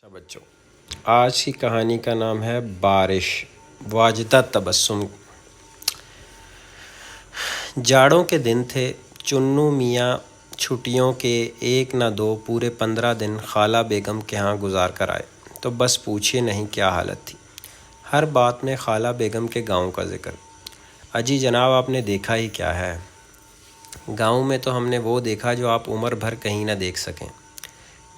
اچھا بچوں، آج کی کہانی کا نام ہے بارش واجدہ تبسم۔ جاڑوں کے دن تھے۔ چنو میاں چھٹیوں کے ایک نہ دو پورے 15 دن خالہ بیگم کے ہاں گزار کر آئے تو بس پوچھیے نہیں کیا حالت تھی۔ ہر بات میں خالہ بیگم کے گاؤں کا ذکر۔ اجی جناب، آپ نے دیکھا ہی کیا ہے؟ گاؤں میں تو ہم نے وہ دیکھا جو آپ عمر بھر کہیں نہ دیکھ سکیں۔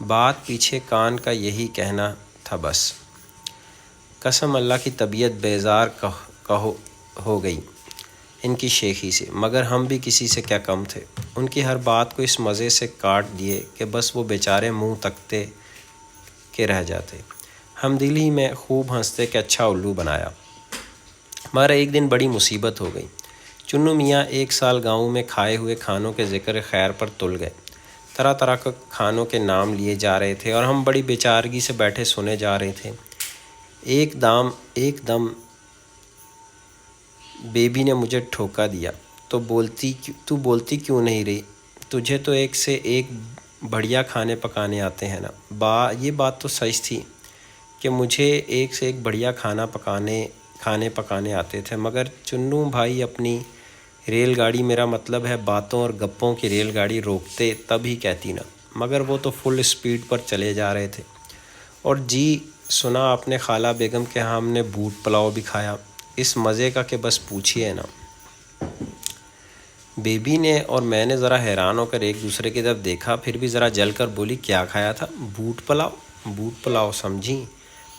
بات پیچھے کان کا یہی کہنا تھا بس۔ قسم اللہ کی طبیعت بیزار ہو گئی ان کی شیخی سے، مگر ہم بھی کسی سے کیا کم تھے۔ ان کی ہر بات کو اس مزے سے کاٹ دیے کہ بس وہ بیچارے منہ تکتے کے رہ جاتے۔ ہم دل ہی میں خوب ہنستے کہ اچھا الو بنایا۔ مگر ایک دن بڑی مصیبت ہو گئی۔ چنو میاں ایک سال گاؤں میں کھائے ہوئے کھانوں کے ذکر خیر پر تل گئے۔ طرح طرح کے کھانوں کے نام لیے جا رہے تھے اور ہم بڑی بیچارگی سے بیٹھے سنے جا رہے تھے۔ ایک دم بیبی نے مجھے ٹھوکا دیا، تو بولتی کیوں نہیں رہی؟ تجھے تو ایک سے ایک بڑھیا کھانے پکانے آتے ہیں نا۔ یہ بات تو سچ تھی کہ مجھے ایک سے ایک بڑھیا کھانے پکانے آتے تھے، مگر چنو بھائی اپنی ریل گاڑی، میرا مطلب ہے باتوں اور گپوں کی ریل گاڑی، روکتے تب ہی کہتی نا، مگر وہ تو فل اسپیڈ پر چلے جا رہے تھے۔ اور جی سنا آپ نے خالہ بیگم کے ہاں ہم نے بوٹ پلاؤ بھی کھایا، اس مزے کا کہ بس پوچھیے نا۔ بیبی نے اور میں نے ذرا حیران ہو کر ایک دوسرے کی طرف دیکھا، پھر بھی ذرا جل کر بولی، کیا کھایا تھا؟ بوٹ پلاؤ سمجھی؟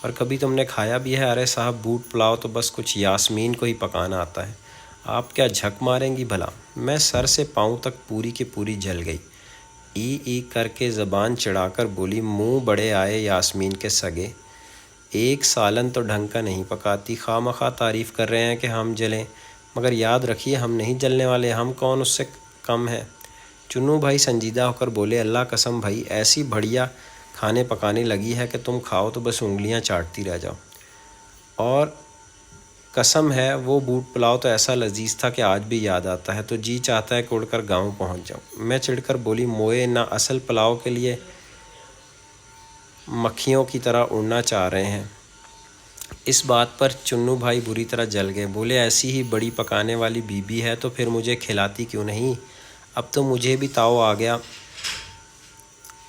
اور کبھی تم نے کھایا بھی ہے؟ ارے صاحب، بوٹ پلاؤ تو بس کچھ یاسمین کو ہی پکانا آتا ہے، آپ کیا جھک ماریں گی بھلا؟ میں سر سے پاؤں تک پوری کی پوری جل گئی۔ ای کر کے زبان چڑھا کر بولی، منہ بڑے آئے یاسمین کے سگے، ایک سالن تو ڈھنگ کا نہیں پکاتی، خواہ مخواہ تعریف کر رہے ہیں کہ ہم جلیں، مگر یاد رکھیے ہم نہیں جلنے والے، ہم کون اس سے کم ہیں۔ چنو بھائی سنجیدہ ہو کر بولے، اللہ قسم بھائی، ایسی بڑھیا کھانے پکانے لگی ہے کہ تم کھاؤ تو بس انگلیاں چاٹتی رہ جاؤ۔ اور قسم ہے وہ بوٹ پلاؤ تو ایسا لذیذ تھا کہ آج بھی یاد آتا ہے، تو جی چاہتا ہے کہ اڑ کر گاؤں پہنچ جاؤں۔ میں چڑھ کر بولی، موئے نہ اصل پلاؤ کے لیے مکھیوں کی طرح اڑنا چاہ رہے ہیں۔ اس بات پر چنو بھائی بری طرح جل گئے، بولے ایسی ہی بڑی پکانے والی بیوی ہے تو پھر مجھے کھلاتی کیوں نہیں؟ اب تو مجھے بھی تاؤ آ گیا۔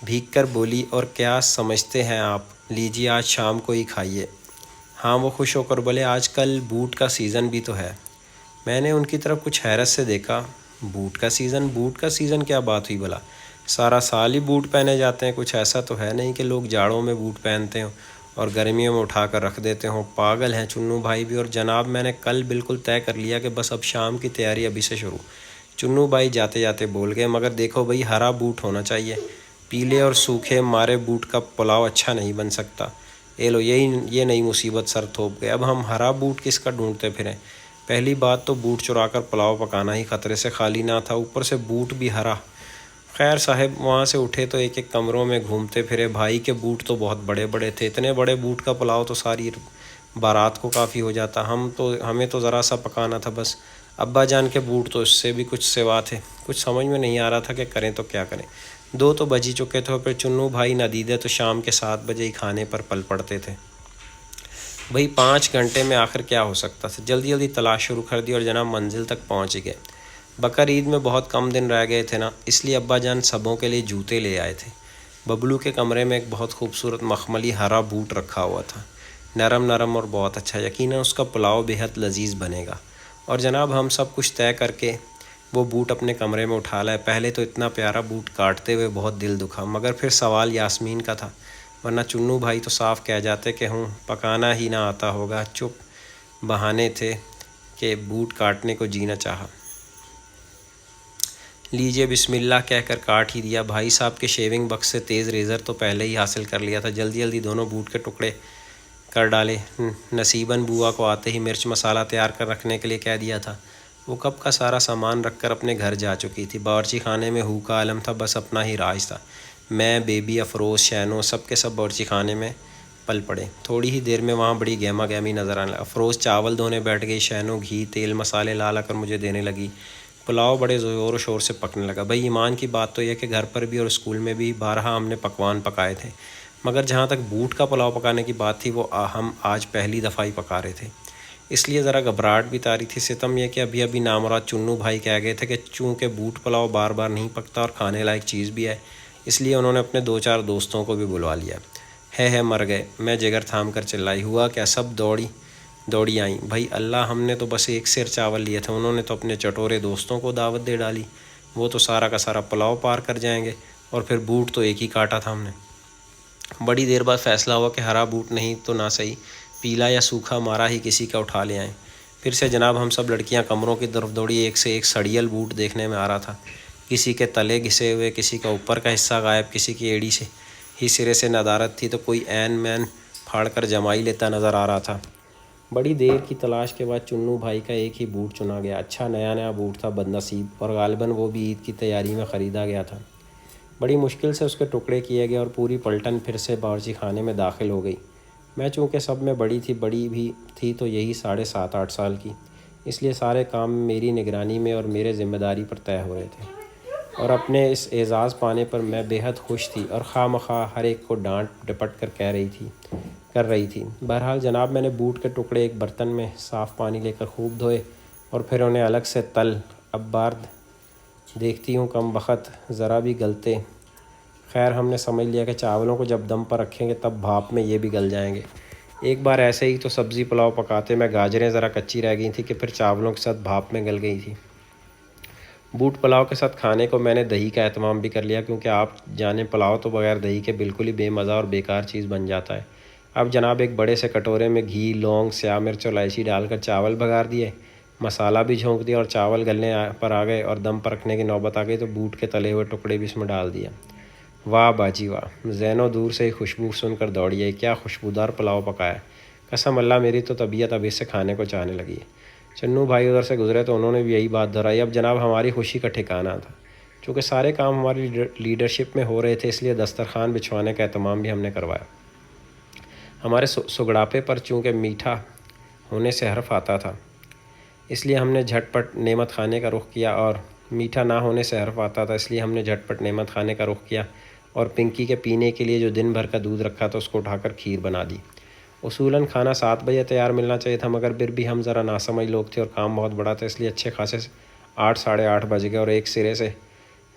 بھیگ کر بولی، اور کیا سمجھتے ہیں آپ، لیجیے آج شام کو ہی کھائیے۔ ہاں، وہ خوش ہو کر بولے، آج کل بوٹ کا سیزن بھی تو ہے۔ میں نے ان کی طرف کچھ حیرت سے دیکھا۔ بوٹ کا سیزن کیا بات ہوئی بھلا؟ سارا سال ہی بوٹ پہنے جاتے ہیں، کچھ ایسا تو ہے نہیں کہ لوگ جاڑوں میں بوٹ پہنتے ہوں اور گرمیوں میں اٹھا کر رکھ دیتے ہوں۔ پاگل ہیں چنو بھائی بھی، اور جناب میں نے کل بالکل طے کر لیا کہ بس اب شام کی تیاری ابھی سے شروع۔ چنو بھائی جاتے جاتے بول گئے، مگر دیکھو بھائی، ہرا بوٹ ہونا چاہیے، پیلے اور سوکھے مارے بوٹ کا پلاؤ اچھا نہیں بن سکتا۔ لو یہ نئی مصیبت سر تھوپ گئے، اب ہم ہرا بوٹ کس کا ڈھونڈتے پھریں؟ پہلی بات تو بوٹ چرا کر پلاؤ پکانا ہی خطرے سے خالی نہ تھا، اوپر سے بوٹ بھی ہرا۔ خیر صاحب، وہاں سے اٹھے تو ایک ایک کمروں میں گھومتے پھرے۔ بھائی کے بوٹ تو بہت بڑے بڑے تھے، اتنے بڑے بوٹ کا پلاؤ تو ساری بارات کو کافی ہو جاتا، ہمیں تو ذرا سا پکانا تھا بس۔ ابا جان کے بوٹ تو اس سے بھی کچھ سوا تھے۔ کچھ سمجھ میں نہیں آ رہا تھا کہ کریں تو کیا کریں۔ 2 تو بج ہی چکے تھے، پھر چنو بھائی ندیدے تو شام کے 7 بجے ہی کھانے پر پل پڑتے تھے۔ بھئی 5 گھنٹے میں آخر کیا ہو سکتا تھا؟ جلدی تلاش شروع کر دی اور جناب منزل تک پہنچ گئے۔ بقر عید میں بہت کم دن رہ گئے تھے نا، اس لیے ابا جان سبوں کے لیے جوتے لے آئے تھے۔ ببلو کے کمرے میں ایک بہت خوبصورت مخملی ہرا بوٹ رکھا ہوا تھا، نرم اور بہت اچھا، یقیناً اس کا پلاؤ بےحد لذیذ بنے گا۔ اور جناب ہم سب کچھ طے کر کے وہ بوٹ اپنے کمرے میں اٹھا لائے۔ پہلے تو اتنا پیارا بوٹ کاٹتے ہوئے بہت دل دکھا، مگر پھر سوال یاسمین کا تھا، ورنہ چنو بھائی تو صاف کہہ جاتے کہ پکانا ہی نہ آتا ہوگا۔ چپ بہانے تھے کہ بوٹ کاٹنے کو جی نہ چاہا۔ لیجیے بسم اللہ کہہ کر کاٹ ہی دیا۔ بھائی صاحب کے شیونگ بکس سے تیز ریزر تو پہلے ہی حاصل کر لیا تھا، جلدی دونوں بوٹ کے ٹکڑے کر ڈالے۔ نصیباً بوا کو آتے ہی مرچ مسالہ تیار کر رکھنے کے لیے کہہ دیا تھا، وہ کب کا سارا سامان رکھ کر اپنے گھر جا چکی تھی۔ باورچی خانے میں ہو کا عالم تھا، بس اپنا ہی راج تھا۔ میں، بیبی، افروز، شینو، سب کے سب باورچی خانے میں پل پڑے۔ تھوڑی ہی دیر میں وہاں بڑی گہما گہمی نظر آنے لگا۔ افروز چاول دھونے بیٹھ گئی، شینو گھی تیل مسالے لا کر مجھے دینے لگی۔ پلاؤ بڑے زور و شور سے پکنے لگا۔ بھئی ایمان کی بات تو یہ کہ گھر پر بھی اور اسکول میں بھی بارہا ہم نے پکوان پکائے تھے، مگر جہاں تک بوٹ کا پلاؤ پکانے کی بات تھی وہ ہم آج پہلی دفعہ ہی پکا رہے تھے، اس لیے ذرا گھبراہٹ بھی طاری تھی۔ ستم یہ کہ ابھی نامراد چنو بھائی کہہ گئے تھے کہ چونکہ بوٹ پلاؤ بار بار نہیں پکتا اور کھانے لائق چیز بھی ہے، اس لیے انہوں نے اپنے 2-4 دوستوں کو بھی بلوا لیا۔ ہے مر گئے، میں جگر تھام کر چلائی، ہوا کیا سب دوڑی آئیں۔ بھائی اللہ، ہم نے تو بس ایک سیر چاول لیے تھے، انہوں نے تو اپنے چٹورے دوستوں کو دعوت دے ڈالی، وہ تو سارا کا سارا پلاؤ پار کر جائیں گے، اور پھر بوٹ تو ایک ہی کاٹا تھا ہم نے۔ بڑی دیر بعد فیصلہ ہوا کہ ہرا بوٹ نہیں تو نہ صحیح، پیلا یا سوکھا مارا ہی کسی کا اٹھا لے آئیں۔ پھر سے جناب ہم سب لڑکیاں کمروں کی طرف دوڑی، ایک سے ایک سڑیل بوٹ دیکھنے میں آ رہا تھا، کسی کے تلے گھسے ہوئے، کسی کا اوپر کا حصہ غائب، کسی کی ایڑی سے ہی سرے سے ندارت تھی تو کوئی عین مین پھاڑ کر جمائی لیتا نظر آ رہا تھا۔ بڑی دیر کی تلاش کے بعد چنو بھائی کا ایک ہی بوٹ چنا گیا۔ اچھا نیا بوٹ تھا بد نصیب، اور غالباً وہ بھی عید کی تیاری میں خریدا گیا تھا۔ بڑی مشکل سے اس کے ٹکڑے کیے گئے اور پوری پلٹن پھر سے باورچی خانے میں داخل ہو گئی۔ میں چونکہ سب میں بڑی بھی تھی تو یہی 7.5-8 سال کی، اس لیے سارے کام میری نگرانی میں اور میرے ذمہ داری پر طے ہو رہے تھے، اور اپنے اس اعزاز پانے پر میں بے حد خوش تھی اور خواہ مخواہ ہر ایک کو ڈانٹ ڈپٹ کر کر رہی تھی۔ بہرحال جناب میں نے بوٹ کے ٹکڑے ایک برتن میں صاف پانی لے کر خوب دھوئے اور پھر انہیں الگ سے اب بار دیکھتی ہوں کم بخت ذرا بھی گلتے۔ خیر ہم نے سمجھ لیا کہ چاولوں کو جب دم پر رکھیں گے تب بھاپ میں یہ بھی گل جائیں گے۔ ایک بار ایسے ہی تو سبزی پلاؤ پکاتے میں گاجریں ذرا کچی رہ گئی تھیں کہ پھر چاولوں کے ساتھ بھاپ میں گل گئی تھی۔ بوٹ پلاؤ کے ساتھ کھانے کو میں نے دہی کا اہتمام بھی کر لیا، کیونکہ آپ جانیں پلاؤ تو بغیر دہی کے بالکل ہی بے مزہ اور بیکار چیز بن جاتا ہے۔ اب جناب ایک بڑے سے کٹورے میں گھی، لونگ، سیاہ مرچ اور الائچی ڈال کر چاول بگار دیے، مسالہ بھی جھونک دیا اور چاول گلنے پر آ گئے اور دم پر رکھنے کی نوبت آ گئی تو بوٹ کے تلے ہوئے ٹکڑے بھی اس میں ڈال دیا۔ واہ باجی واہ! زینو دور سے ہی خوشبو سن کر دوڑی آئی، کیا خوشبودار پلاؤ پکایا ہے، قسم اللہ میری تو طبیعت اب اس سے کھانے کو چاہنے لگی ہے۔ چنو بھائی ادھر سے گزرے تو انہوں نے بھی یہی بات دہرائی۔ اب جناب ہماری خوشی کا ٹھکانہ تھا، چونکہ سارے کام ہماری لیڈرشپ میں ہو رہے تھے، اس لیے دسترخوان بچھوانے کا اہتمام بھی ہم نے کروایا۔ ہمارے سگڑاپے پر چونکہ میٹھا ہونے سے حرف آتا تھا، اس لیے ہم نے جھٹ پٹ نعمت خانے کا رخ کیا، اور میٹھا نہ ہونے سے حرف آتا تھا، اس لیے ہم نے جھٹ پٹ نعمت خانے کا رخ کیا اور پنکی کے پینے کے لیے جو دن بھر کا دودھ رکھا تھا اس کو اٹھا کر کھیر بنا دی۔ اصولاً کھانا 7 بجے تیار ملنا چاہیے تھا، مگر پھر بھی ہم ذرا ناسمجھ لوگ تھے اور کام بہت بڑا تھا، اس لیے اچھے خاصے 8-8:30 بج گئے اور ایک سرے سے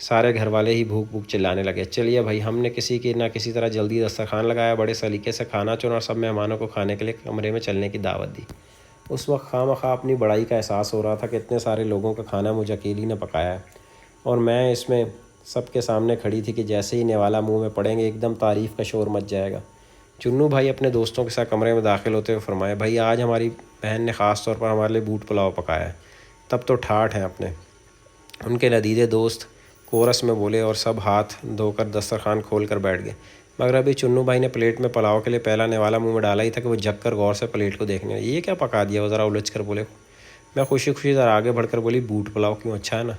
سارے گھر والے ہی بھوک چلانے لگے۔ چلیے بھائی، ہم نے کسی کی نہ کسی طرح جلدی دسترخوان لگایا، بڑے سلیقے سے کھانا چنا اور سب مہمانوں کو کھانے کے لیے کمرے میں چلنے کی دعوت دی۔ اس وقت خواہ مخواہ اپنی بڑائی کا احساس ہو رہا تھا کہ اتنے سارے لوگوں کا کھانا مجھ اکیلی نے پکایا ہے، اور میں اس میں سب کے سامنے کھڑی تھی کہ جیسے ہی نوالا منہ میں پڑیں گے ایک دم تعریف کا شور مچ جائے گا۔ چنو بھائی اپنے دوستوں کے ساتھ کمرے میں داخل ہوتے ہوئے فرمایا، بھائی آج ہماری بہن نے خاص طور پر ہمارے لیے بوٹ پلاؤ پکایا ہے۔ تب تو ٹھاٹھ ہیں اپنے۔ ان کے لدیدے دوست کورس میں بولے اور سب ہاتھ دھو کر دسترخوان کھول کر بیٹھ گئے، مگر ابھی چنو بھائی نے پلیٹ میں پلاؤ کے لیے پہلا نوالا منہ میں ڈالا ہی تھا کہ وہ جھک کر غور سے پلیٹ کو دیکھنے لگے۔ یہ کیا پکا دیا؟ وہ ذرا الجھ کر بولے۔ میں خوشی ذرا آگے بڑھ کر بولی، بوٹ پلاؤ کیوں، اچھا ہے نا؟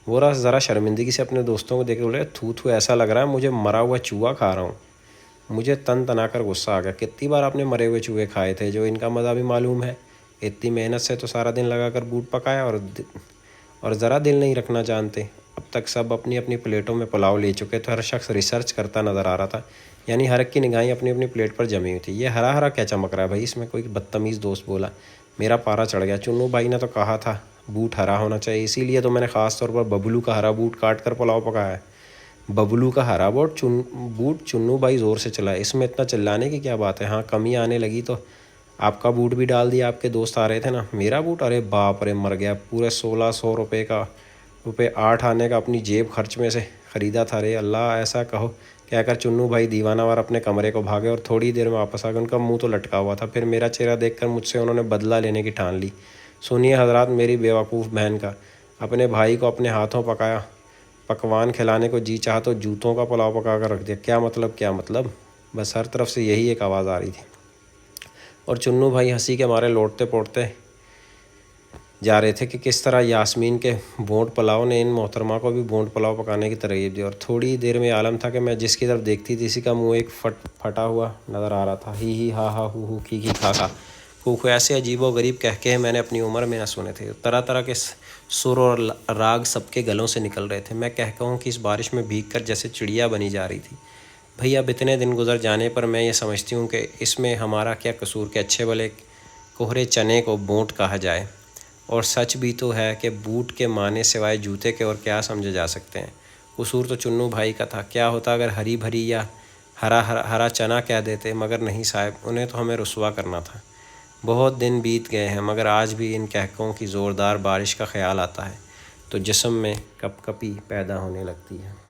وہ ذرا شرمندگی سے اپنے دوستوں کو دیکھ کے بولے، تھو ایسا لگ رہا ہے مجھے مرا ہوا چوہا کھا رہا ہوں۔ مجھے تنا کر غصہ آ گیا، کتنی بار آپ نے مرے ہوئے چوہے کھائے تھے جو ان کا مزہ بھی معلوم ہے؟ اتنی محنت سے تو سارا دن لگا کر بوٹ پکایا اور ذرا دل نہیں رکھنا جانتے۔ اب تک سب اپنی اپنی پلیٹوں میں پلاؤ لے چکے تو ہر شخص ریسرچ کرتا نظر آ رہا تھا، یعنی ہر ایک کی نگاہیں اپنی اپنی پلیٹ پر جمی ہوئی تھی۔ یہ ہرا ہرا کیا چمک رہا ہے بھائی؟ اس میں کوئی بدتمیز دوست بولا۔ میرا پارا چڑھ گیا، چنو بھائی نے تو کہا تھا بوٹ ہرا ہونا چاہیے، اسی لیے تو میں نے خاص طور پر ببلو کا ہرا بوٹ کاٹ کر پلاؤ پکایا ہے۔ ببلو کا ہرا بوٹ چنو بھائی زور سے چلا، اس میں اتنا چلانے کی کیا بات ہے؟ ہاں کمی آنے لگی تو آپ کا بوٹ بھی ڈال دیا، آپ کے دوست آ رہے تھے نا۔ میرا بوٹ؟ ارے باپ رے، مر گیا، پورے 1600 روپے 8 آنے کا اپنی جیب خرچ میں سے خریدا تھا۔ رے اللہ، ایسا کہہ کر چنو بھائی دیوانہ وار اپنے کمرے کو بھاگے اور تھوڑی دیر میں واپس آ گئے۔ ان کا منہ تو لٹکا ہوا تھا، پھر میرا چہرہ دیکھ کر مجھ سے انہوں نے بدلہ لینے کی ٹھان لی۔ سنیے حضرات، میری بیوقوف بہن کا اپنے بھائی کو اپنے ہاتھوں پکایا پکوان کھلانے کو جی چاہا تو جوتوں کا پلاؤ پکا کر رکھ دیا۔ کیا مطلب؟ بس ہر طرف سے یہی ایک آواز آ رہی تھی، اور چنو بھائی ہنسی کے مارے لوٹتے پوٹتے جا رہے تھے کہ کس طرح یاسمین کے بونٹ پلاؤ نے ان محترمہ کو بھی بونٹ پلاؤ پکانے کی ترغیب دی، اور تھوڑی دیر میں عالم تھا کہ میں جس کی طرف دیکھتی تھی اسی کا منہ ایک پھٹا ہوا نظر آ رہا تھا۔ ہی ہا ہا ہو کی کھا کھا کوکھو، ایسے عجیب و غریب کہے میں نے اپنی عمر میں نہ سنے تھے۔ طرح طرح کے سر اور راگ سب کے گلوں سے نکل رہے تھے۔ میں کہوں کہ اس بارش میں بھیگ کر جیسے چڑیا بنی جا رہی تھی۔ بھئی اب اتنے دن گزر جانے پر میں یہ سمجھتی ہوں کہ اس میں ہمارا کیا قصور کہ اچھے بھلے کوہرے چنے کو بوٹ کہا جائے، اور سچ بھی تو ہے کہ بوٹ کے معنی سوائے جوتے کے اور کیا سمجھے جا سکتے ہیں۔ قصور تو چنو بھائی کا تھا، کیا ہوتا اگر ہری بھری یا ہرا چنا کہہ دیتے، مگر نہیں صاحب، انہیں تو ہمیں رسوا کرنا تھا۔ بہت دن بیت گئے ہیں مگر آج بھی ان کہکوں کی زوردار بارش کا خیال آتا ہے تو جسم میں کپ کپی پیدا ہونے لگتی ہے۔